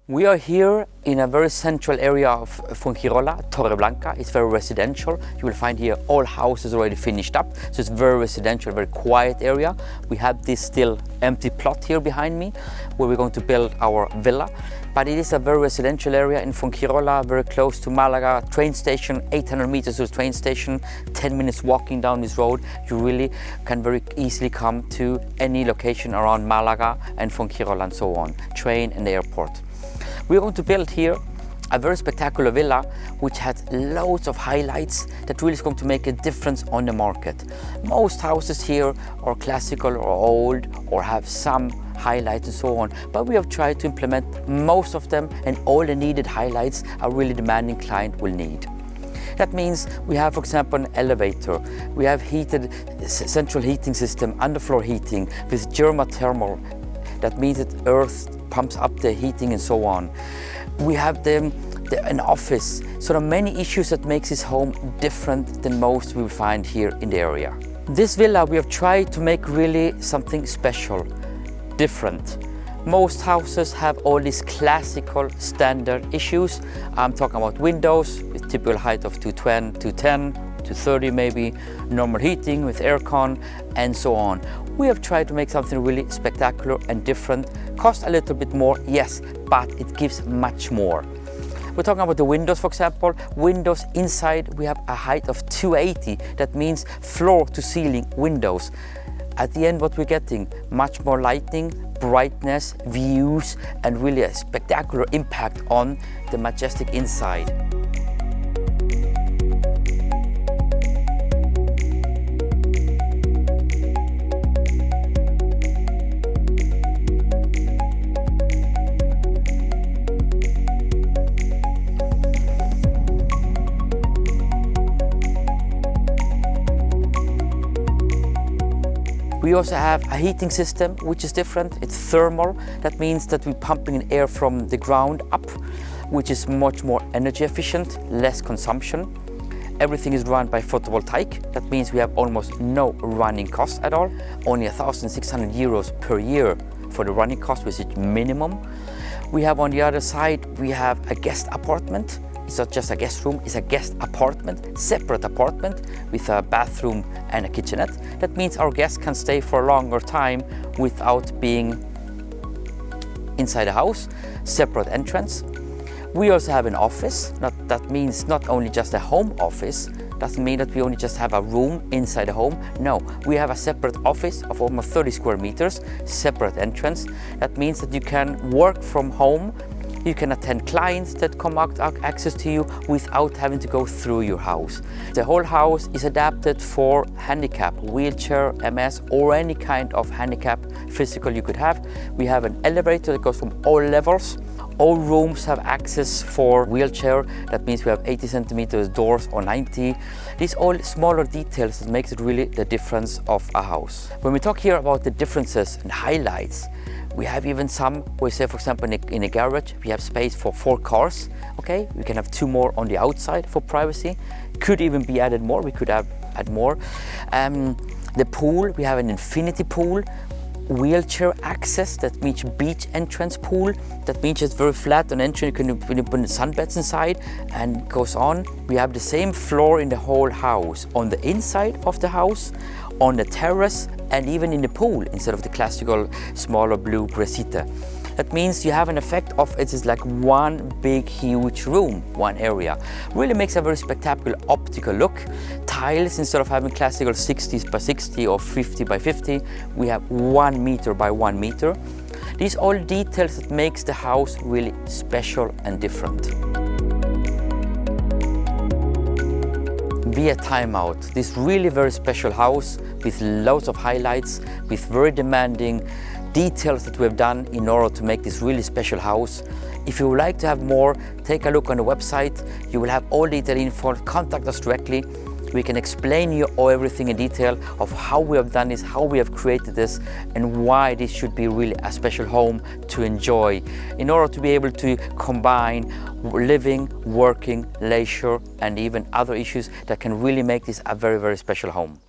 We are here in a very central area of Fuengirola, Torreblanca. It's very residential. You will find here all houses already finished up. So it's very residential, very quiet area. We have this still empty plot here behind me where we're going to build our villa. But it is a very residential area in Fuengirola, very close to Malaga train station, 800 meters to the train station, 10 minutes walking down this road. You really can very easily come to any location around Malaga and Fuengirola and so on, train and airport. We're going to build here a very spectacular villa which has loads of highlights that really is going to make a difference on the market. Most houses here are classical or old or have some highlights and so on, but we have tried to implement most of them, and all the needed highlights a really demanding client will need. That means we have, for example, an elevator. We have heated central heating system, underfloor heating with geothermal. That means that earth pumps up the heating and so on. We have an office. So there are many issues that makes this home different than most we will find here in the area. This villa we have tried to make really something special, different. Most houses have all these classical standard issues. I'm talking about windows with typical height of 210, 230 maybe, normal heating with aircon and so on. We have tried to make something really spectacular and different. Cost a little bit more, yes, but it gives much more. We're talking about the windows, for example. Windows inside, we have a height of 280. That means floor to ceiling windows. At the end, what we're getting, much more lighting, brightness, views, and really a spectacular impact on the majestic inside. We also have a heating system which is different. It's thermal. That means that we're pumping in air from the ground up, which is much more energy efficient, less consumption. Everything is run by photovoltaic. That means we have almost no running costs at all. Only 1,600 euros per year for the running cost, which is minimum. We have on the other side, we have a guest apartment. It's not just a guest room, it's a guest apartment, separate apartment with a bathroom and a kitchenette. That means our guests can stay for a longer time without being inside the house, separate entrance. We also have an office. That means not only just a home office, doesn't mean that we only just have a room inside the home. No, we have a separate office of almost 30 square meters, separate entrance. That means that you can work from home. You can attend clients that come out access to you without having to go through your house. The whole house is adapted for handicap, wheelchair, MS, or any kind of handicap physical you could have. We have an elevator that goes from all levels. All rooms have access for wheelchair. That means we have 80 centimeters doors or 90. These all smaller details that makes it really the difference of a house. When we talk here about the differences and highlights, we have even some, we say for example in a garage, we have space for 4 cars. Okay, we can have 2 more on the outside for privacy. Could even be added more, we could add more. The pool, we have an infinity pool. Wheelchair access, that means beach entrance pool. That means it's very flat on entry, you can put sunbeds inside and goes on. We have the same floor in the whole house, on the inside of the house, on the terrace, and even in the pool instead of the classical smaller blue brecita. That means you have an effect of it is like one big huge room, one area. Really makes a very spectacular optical look. Tiles, instead of having classical 60 by 60 or 50 by 50, we have 1 meter by 1 meter. These all details that makes the house really special and different. Be a timeout. This really very special house with loads of highlights, with very demanding details that we have done in order to make this really special house. If you would like to have more, take a look on the website. You will have all detailed info. Contact us directly. We can explain you everything in detail of how we have done this, how we have created this, and why this should be really a special home to enjoy in order to be able to combine living, working, leisure, and even other issues that can really make this a very, very special home.